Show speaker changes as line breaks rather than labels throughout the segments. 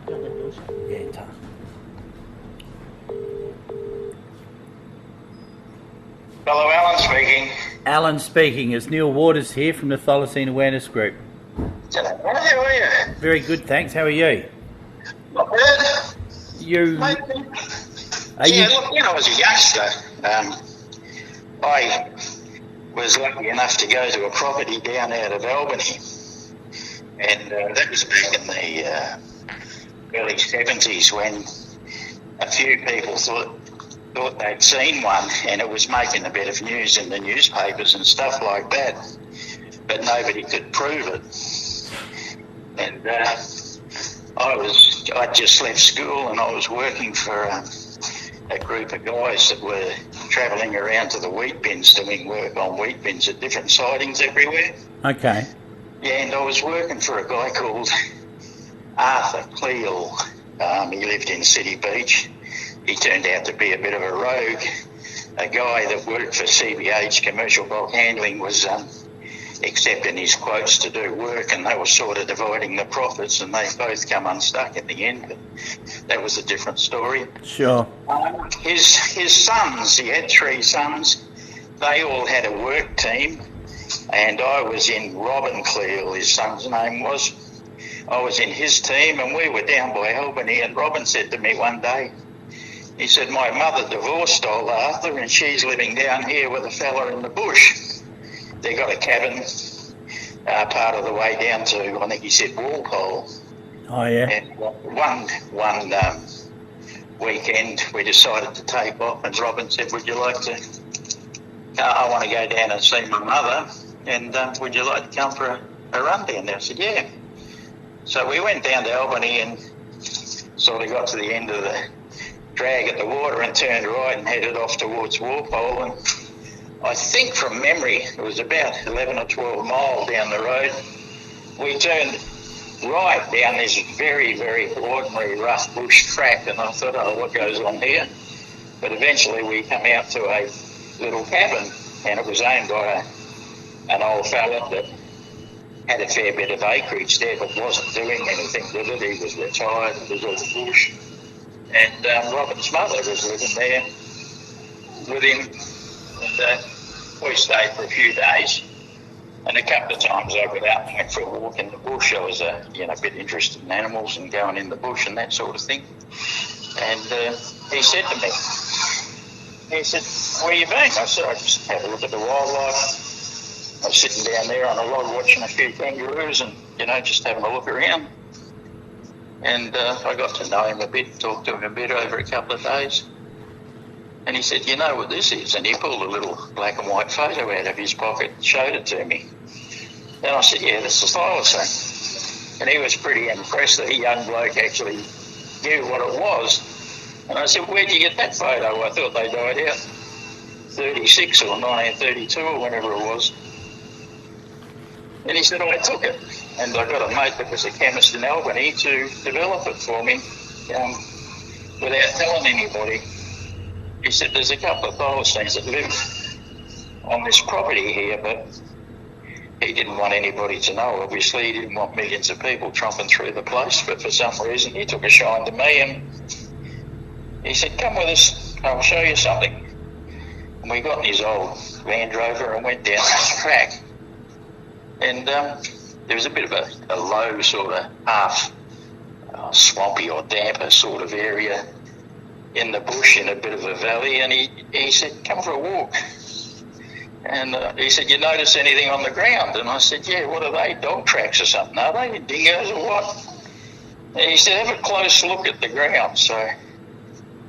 Yeah, tough.
Hello, Allan speaking.
Allan speaking. It's Neil Waters here from the Thylacine Awareness Group.
G'day, mate. How are you?
Very good, thanks. How are you?
Not bad.
You...
Mate,
Are you...
look, when I was a youngster, I was lucky enough to go to a property down out of Albany. And that was back in the early 70s when a few people thought they'd seen one, and it was making a bit of news in the newspapers and stuff like that, but nobody could prove it. And I'd just left school and I was working for a group of guys that were travelling around to the wheat bins doing work on wheat bins at different sidings everywhere.
Okay.
Yeah, and I was working for a guy called Arthur Cleal. He lived in City Beach. He turned out to be a bit of a rogue. A guy that worked for CBH, Commercial Bulk Handling, was accepting his quotes to do work, and they were sort of dividing the profits, and they both come unstuck at the end. But that was a different story.
Sure.
His sons, he had 3 sons, they all had a work team, and I was in Robin Cleal, his son's name was. I was in his team, and we were down by Albany, and Robin said to me one day, he said, my mother divorced old Arthur, and she's living down here with a fella in the bush. They got a cabin part of the way down to, I think he said, Walpole.
Oh, yeah.
And one weekend we decided to take off, and Robin said, would you like to, I want to go down and see my mother, and would you like to come for a run down there? I said, yeah. So we went down to Albany and sort of got to the end of the drag at the water and turned right and headed off towards Walpole, and I think from memory it was about 11 or 12 miles down the road. We turned right down this very, very ordinary rough bush track, and I thought, oh, what goes on here? But eventually we come out to a little cabin, and it was owned by an old fella that had a fair bit of acreage there but wasn't doing anything with it. He was retired, it was all bush. And Robin's mother was living there with him, and we stayed for a few days. And a couple of times I got out and went for a walk in the bush. I was a bit interested in animals and going in the bush and that sort of thing. And he said to me, he said, where you been? I said, I just had a look at the wildlife. I was sitting down there on a log watching a few kangaroos and, just having a look around. And I got to know him a bit, talked to him a bit over a couple of days. And he said, you know what this is? And he pulled a little black and white photo out of his pocket and showed it to me. And I said, yeah, this is Thylacine. And he was pretty impressed that a young bloke actually knew what it was. And I said, where'd you get that photo? I thought they died out 36 or 1932 or whenever it was. And he said, I took it. And I got a mate that was a chemist in Albany to develop it for me without telling anybody. He said, there's a couple of thylacines that live on this property here, but he didn't want anybody to know, obviously. He didn't want millions of people tromping through the place, but for some reason he took a shine to me and he said, come with us, I'll show you something. And we got in his old Land Rover and went down this track. And there was a bit of a low sort of half swampy or damper sort of area in the bush in a bit of a valley, and he said, come for a walk. And he said, you notice anything on the ground? And I said, yeah, what are they, dog tracks or something? Are they dingoes or what? And he said, have a close look at the ground. So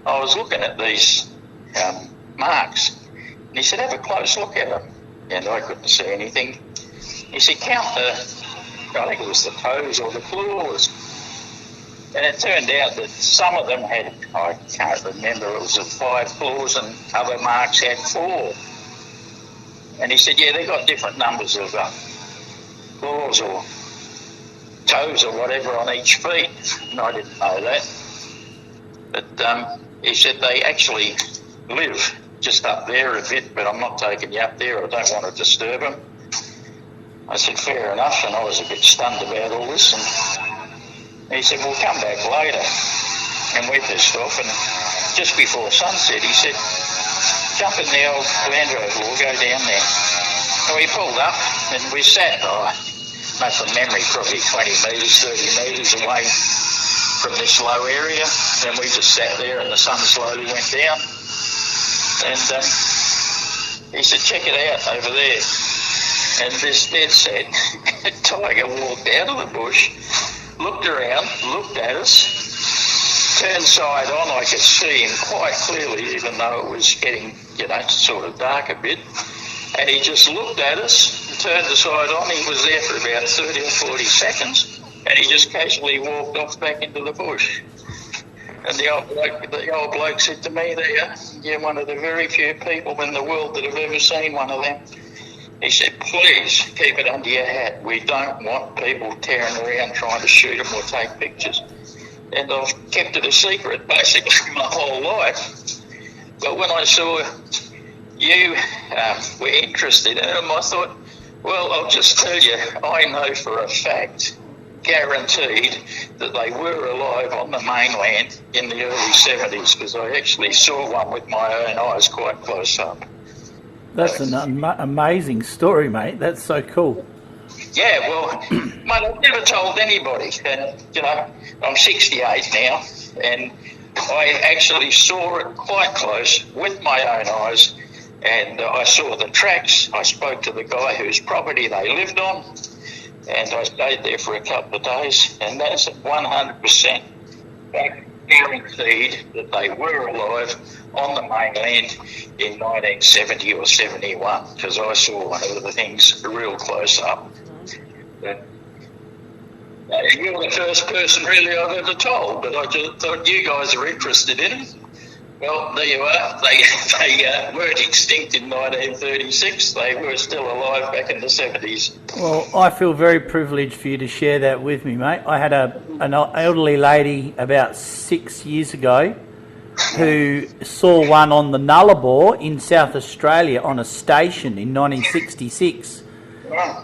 I was looking at these marks, and he said, have a close look at them. And I couldn't see anything. He said, count I think it was the toes or the claws. And it turned out that some of them had, I can't remember, it was 5 claws and other marks had 4. And he said, yeah, they got different numbers of claws or toes or whatever on each feet. And I didn't know that. But he said they actually live just up there a bit, but I'm not taking you up there. I don't want to disturb them. I said, fair enough. And I was a bit stunned about all this. And He said, we'll come back later. And we pissed off, and just before sunset, he said, jump in the old Land Rover, we'll go down there. So we pulled up, and we sat, not from memory, probably 20 metres, 30 metres away from this low area, and we just sat there, and the sun slowly went down. And he said, check it out over there. And this dead set tiger walked out of the bush, looked around, looked at us, turned side on. I could see him quite clearly, even though it was getting, sort of dark a bit. And he just looked at us, turned the side on. He was there for about 30 or 40 seconds, and he just casually walked off back into the bush. And the old bloke said to me, you're one of the very few people in the world that have ever seen one of them. He said, please keep it under your hat. We don't want people tearing around trying to shoot them or take pictures. And I've kept it a secret basically my whole life. But when I saw you were interested in them, I thought, well, I'll just tell you, I know for a fact, guaranteed, that they were alive on the mainland in the early 70s, because I actually saw one with my own eyes quite close up.
That's an amazing story, mate. That's so cool.
Yeah, well, mate, I've never told anybody. And, I'm 68 now, and I actually saw it quite close with my own eyes, and I saw the tracks. I spoke to the guy whose property they lived on, and I stayed there for a couple of days, and that's 100% guaranteed that they were alive on the mainland in 1970 or 71, because I saw one of the things real close up. But, you're the first person really I've ever told, but I just thought you guys are interested in it. Well, there you are. They weren't extinct in 1936. They were still alive back in the 70s.
Well, I feel very privileged for you to share that with me, mate. I had an elderly lady about 6 years ago who saw one on the Nullarbor in South Australia on a station in 1966.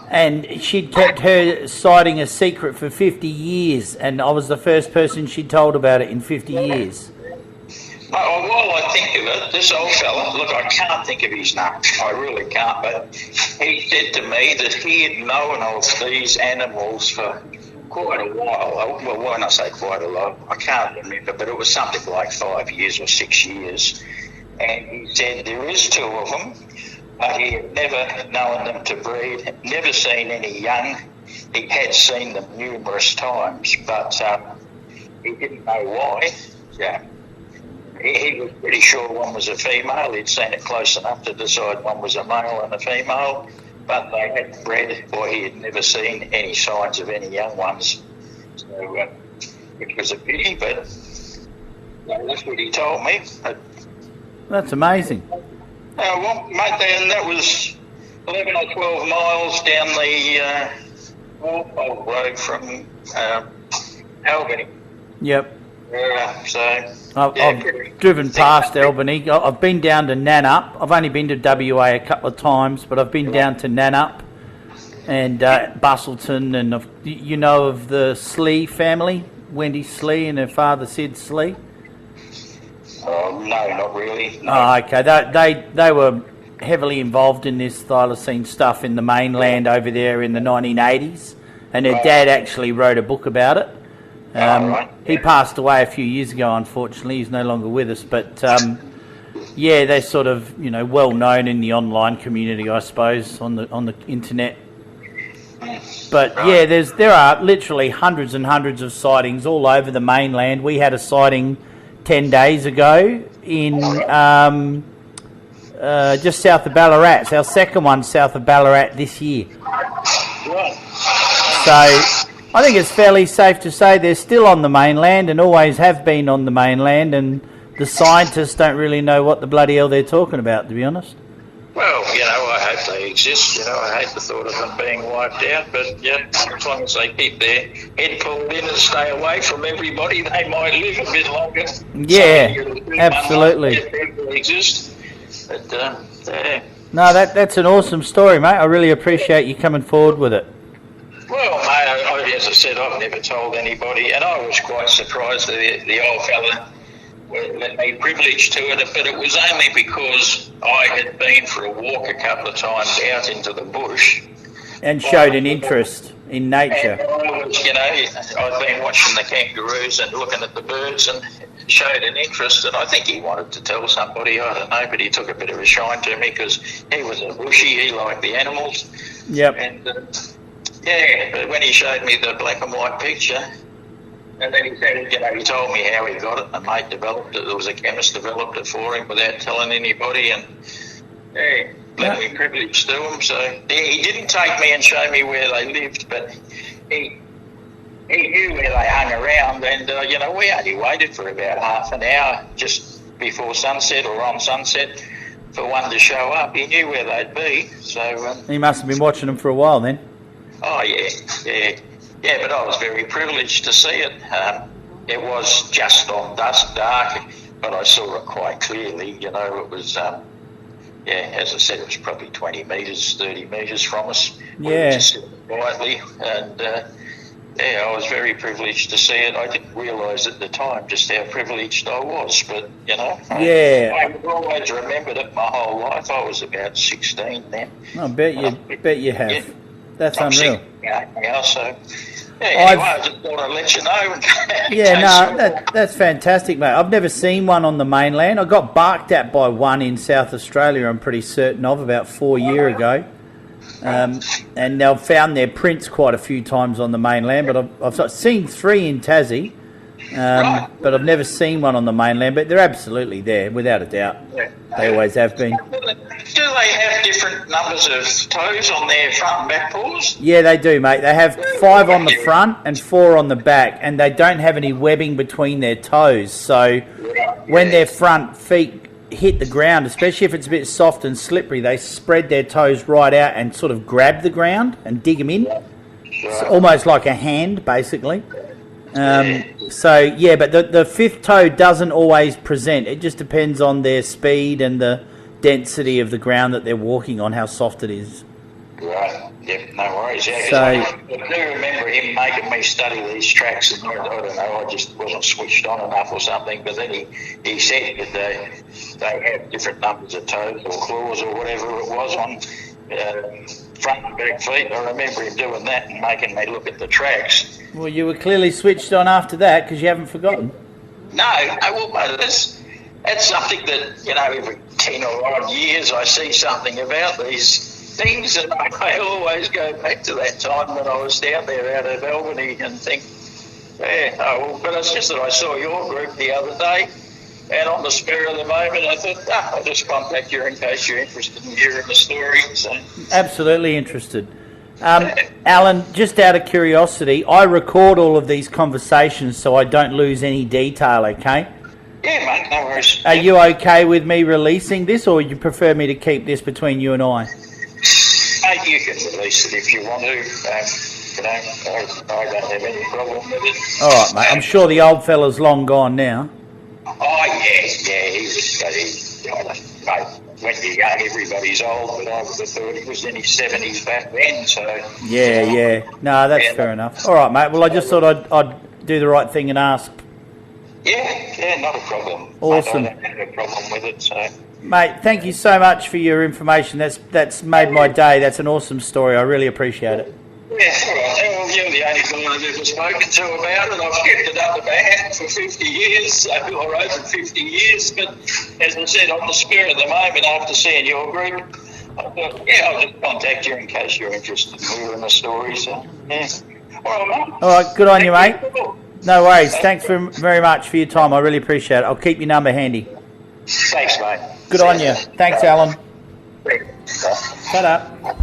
And she'd kept her sighting a secret for 50 years, and I was the first person she'd told about it in 50 years.
While I think of it, this old fella, look, I can't think of his name, I really can't, but he said to me that he had known of these animals for quite a while. Well, when I say quite a lot, I can't remember, but it was something like 5 years or 6 years. And he said there is 2 of them, but he had never known them to breed, never seen any young. He had seen them numerous times, but he didn't know why. Yeah. He was pretty sure one was a female. He'd seen it close enough to decide one was a male and a female, but they hadn't bred, or he had never seen any signs of any young ones. So it was a pity, but that's what he told me.
That's amazing.
Well, mate, then that was 11 or 12 miles down the Walpole Road from Albany.
Yep.
So
I've driven past Albany. I've been down to Nannup. I've only been to WA a couple of times, but I've been down to Nannup and Bustleton, and you know of the Slee family, Wendy Slee and her father Sid Slee.
No, not really. No.
Oh, okay. They were heavily involved in this thylacine stuff in the mainland over there in the 1980s, and her dad actually wrote a book about it. He passed away a few years ago, unfortunately. He's no longer with us, but yeah, they're sort of well known in the online community, I suppose, on the internet. But yeah, there are literally hundreds and hundreds of sightings all over the mainland. We had a sighting 10 days ago in just south of Ballarat. It's our second one south of Ballarat this year. So I think it's fairly safe to say they're still on the mainland and always have been on the mainland, and the scientists don't really know what the bloody hell they're talking about, to be honest.
Well, I hope they exist. I hate the thought of them being wiped out, but yeah, as long as they keep their head pulled in and stay away from everybody, they might live a bit longer.
Yeah, absolutely.
Exist. But, yeah.
No, that's an awesome story, mate. I really appreciate you coming forward with it.
Well, mate, as I said, I've never told anybody, and I was quite surprised that the old fella let me privilege to it, but it was only because I had been for a walk a couple of times out into the bush.
And showed an interest in nature.
And I was, I'd been watching the kangaroos and looking at the birds and showed an interest, and I think he wanted to tell somebody, I don't know, but he took a bit of a shine to me because he was a bushy, he liked the animals.
Yep.
And but when he showed me the black and white picture, and then he said, he told me how he got it. A mate developed it. There was a chemist developed it for him without telling anybody, and let me privilege to him. So he didn't take me and show me where they lived, but he knew where they hung around, and we only waited for about half an hour just before sunset or on sunset for one to show up. He knew where they'd be, so
he must have been watching them for a while then.
Oh yeah, but I was very privileged to see it. It was just on dusk, dark, but I saw it quite clearly. It was, as I said, it was probably 20 metres, 30 metres from us. We were just sitting quietly, and I was very privileged to see it. I didn't realise at the time just how privileged I was, but, I've always remembered it my whole life. I was about 16 then.
I bet you have.
Yeah.
That's unreal.
So anyway, I just thought I'd let you know.
That's fantastic, mate. I've never seen one on the mainland. I got barked at by one in South Australia, I'm pretty certain of, about 4 years ago. And I've found their prints quite a few times on the mainland, but I've seen 3 in Tassie, but I've never seen one on the mainland. But they're absolutely there, without a doubt. Yeah. They always have been.
Do they have different numbers of toes on their front and back paws?
Yeah, they do, mate. They have 5 on the front and 4 on the back, and they don't have any webbing between their toes. So when their front feet hit the ground, especially if it's a bit soft and slippery, they spread their toes right out and sort of grab the ground and dig them in. It's almost like a hand, basically. But the 5th toe doesn't always present. It just depends on their speed and the density of the ground that they're walking on, how soft it is.
Right. Yep, no worries. Yeah, I do remember him making me study these tracks, and I don't know, I just wasn't switched on enough or something, but then he said that they have different numbers of toes or claws or whatever it was on front and back feet. I remember him doing that and making me look at the tracks.
Well, you were clearly switched on after that because you haven't forgotten.
No, it's something that, every 10 or odd years I see something about these things, and I always go back to that time when I was down there out of Albany and think, but it's just that I saw your group the other day, and on the spur of the moment I thought, I'll just contact you in case you're interested in hearing the story. So. Absolutely
interested. Allan, just out of curiosity, I record all of these conversations so I don't lose any detail, okay?
Yeah, mate, no worries.
Are you okay with me releasing this, or would you prefer me to keep this between you and I?
You can release it if you want to. I don't have any problem with it.
All right, mate. I'm sure the old fella's long gone now.
Oh, yeah. He was, mate, when you're young, everybody's old, but I would have thought he was in his 70s back then, so...
Yeah. No, that's fair enough. All right, mate. Well, I just thought I'd do the right thing and ask.
Yeah, not a problem.
Awesome.
I don't have a problem with it, so...
Mate, thank you so much for your information. That's made my day. That's an awesome story. I really appreciate it.
Yeah, all right. Well, you're the only guy I've ever spoken to about it. I've kept it under my hat for 50 years, or over 50 years. But as I said, on the spur of the moment, after seeing your group, I thought, I'll just contact you in case you're interested in hearing the story. So, yeah. All right, mate.
All right, good on you, mate. No worries. Thanks very much for your time. I really appreciate it. I'll keep your number handy.
Thanks, mate.
Good on you. Thanks, Allan. Shut up.